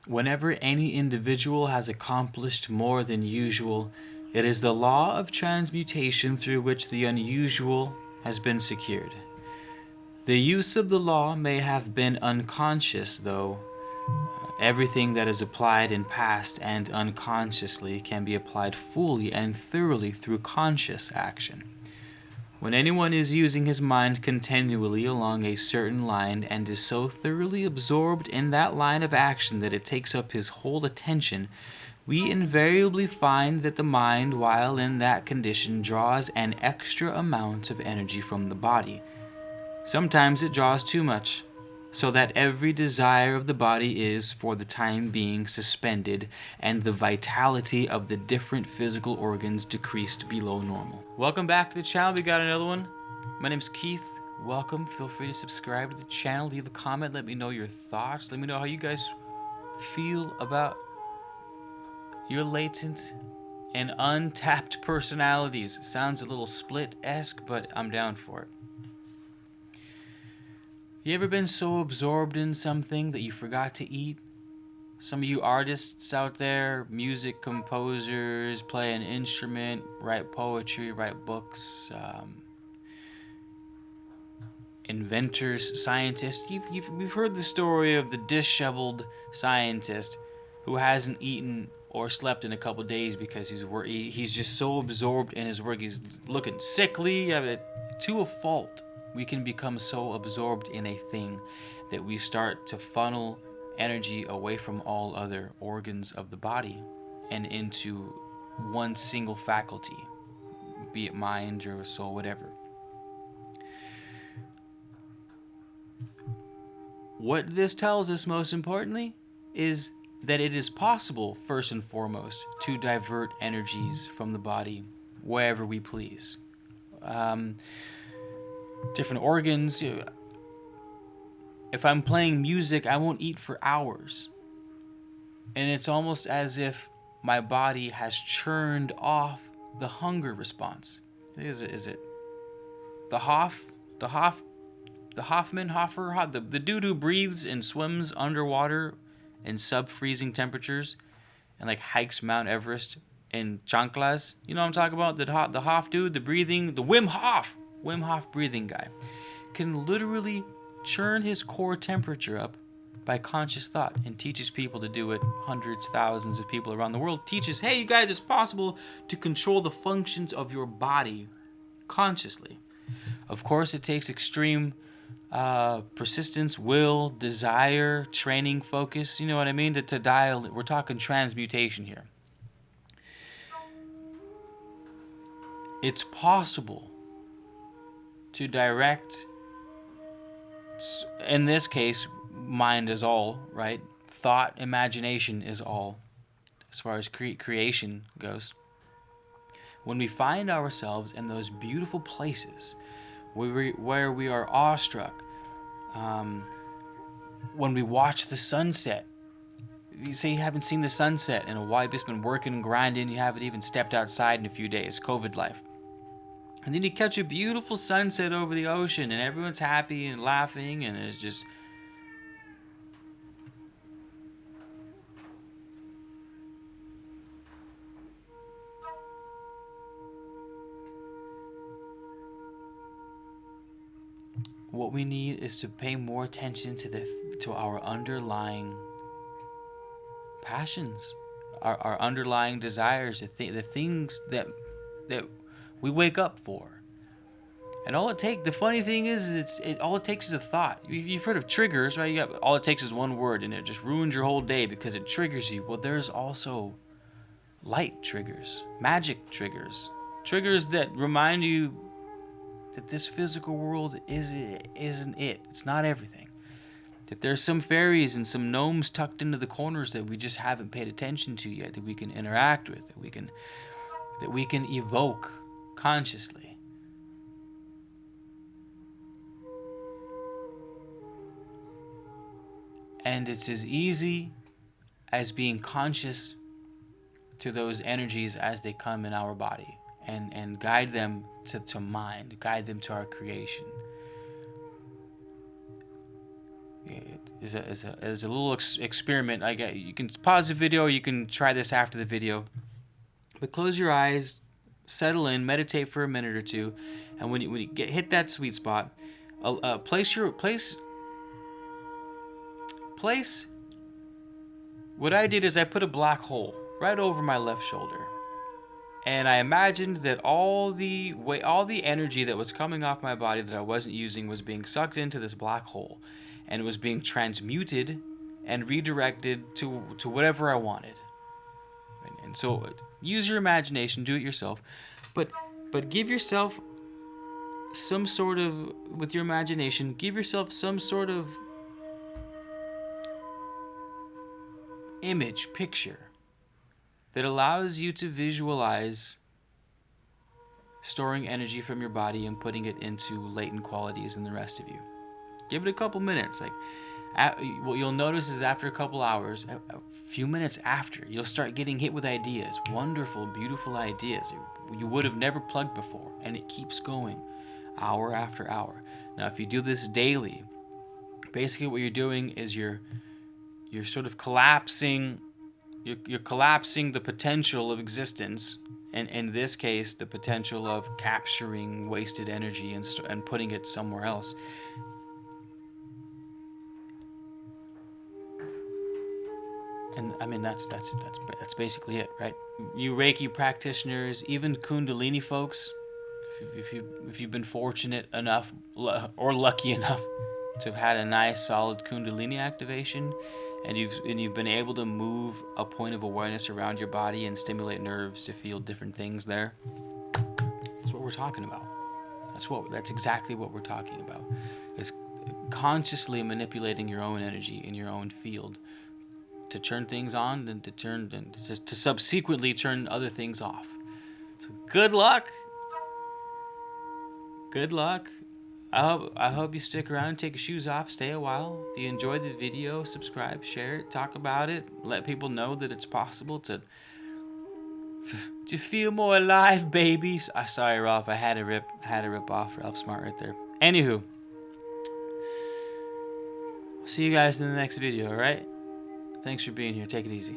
Whenever any individual has accomplished more than usual, it is the law of transmutation through which the unusual has been secured. The use of the law may have been unconscious, though. Everything that is applied in past and unconsciously can be applied fully and thoroughly through conscious action. When anyone is using his mind continually along a certain line and is so thoroughly absorbed in that line of action that it takes up his whole attention, we invariably find that the mind, while in that condition, draws an extra amount of energy from the body. Sometimes it draws too much, so that every desire of the body is, for the time being, suspended, and the vitality of the different physical organs decreased below normal. Welcome back to the channel. We got another one. My name's Keith. Welcome. Feel free to subscribe to the channel. Leave a comment. Let me know your thoughts. Let me know how you guys feel about your latent and untapped personalities. Sounds a little Split-esque, but I'm down for it. You ever been so absorbed in something that you forgot to eat? Some of you artists out there, music composers, play an instrument, write poetry, write books, inventors, scientists. We've heard the story of the disheveled scientist who hasn't eaten or slept in a couple days because he's just so absorbed in his work. He's looking sickly, to a fault. We can become so absorbed in a thing that we start to funnel energy away from all other organs of the body and into one single faculty, be it mind or soul, whatever. What this tells us, most importantly, is that it is possible, first and foremost, to divert energies from the body wherever we please. Different organs. If I'm playing music, I won't eat for hours. And it's almost as if my body has churned off the hunger response. Is it the dude who breathes and swims underwater in sub-freezing temperatures and like hikes Mount Everest in chanclas? You know what I'm talking about? The Hoff dude, the Wim Hof breathing guy can literally churn his core temperature up by conscious thought and teaches people to do it. Hundreds, thousands of people around the world teaches, hey, you guys, it's possible to control the functions of your body consciously. Of course, it takes extreme persistence, will, desire, training, focus, you know what I mean, to dial it. We're talking transmutation here. It's possible to direct, in this case, mind is all, right? Thought, imagination is all, as far as creation goes. When we find ourselves in those beautiful places where we are awestruck, when we watch the sunset, you say you haven't seen the sunset in a while, you've just been working and grinding, you haven't even stepped outside in a few days, COVID life. And then you catch a beautiful sunset over the ocean and everyone's happy and laughing, and it's just... What we need is to pay more attention to our underlying passions, our underlying desires, the things that we wake up for. And the funny thing is, all it takes is a thought. You've heard of triggers, right? All it takes is one word, and it just ruins your whole day because it triggers you. Well, there's also light triggers, magic triggers that remind you that this physical world isn't it. It's not everything. That there's some fairies and some gnomes tucked into the corners that we just haven't paid attention to yet, that we can interact with, that we can evoke consciously. And it's as easy as being conscious to those energies as they come in our body, and guide them to mind, guide them to our creation. is a little experiment. You can pause the video, or you can try this after the video. But close your eyes, settle in, meditate for a minute or two, and when you hit that sweet spot, place. What I did is I put a black hole right over my left shoulder, and I imagined that all the energy that was coming off my body that I wasn't using was being sucked into this black hole, and it was being transmuted and redirected to whatever I wanted. And so use your imagination, do it yourself, but give yourself some sort of, with your imagination, give yourself some sort of image, picture that allows you to visualize storing energy from your body and putting it into latent qualities in the rest of you. Give it a couple minutes. What you'll notice is after a couple hours, a few minutes after, you'll start getting hit with ideas, wonderful, beautiful ideas you would have never plugged before, and it keeps going hour after hour. Now, if you do this daily, basically what you're doing is you're sort of collapsing. You're collapsing the potential of existence, and in this case, the potential of capturing wasted energy and putting it somewhere else. And I mean that's basically it, right? You Reiki practitioners, even Kundalini folks, if you've been fortunate enough or lucky enough to have had a nice solid Kundalini activation, and you've been able to move a point of awareness around your body and stimulate nerves to feel different things there, that's what we're talking about. That's exactly what we're talking about. It's consciously manipulating your own energy in your own field to turn things on and to subsequently turn other things off. So good luck. Good luck. I hope you stick around, take your shoes off, stay a while. If you enjoyed the video, subscribe, share it, talk about it, let people know that it's possible to feel more alive, babies. Sorry, Ralph, I had to rip off Ralph Smart right there. Anywho, see you guys in the next video, alright? Thanks for being here. Take it easy.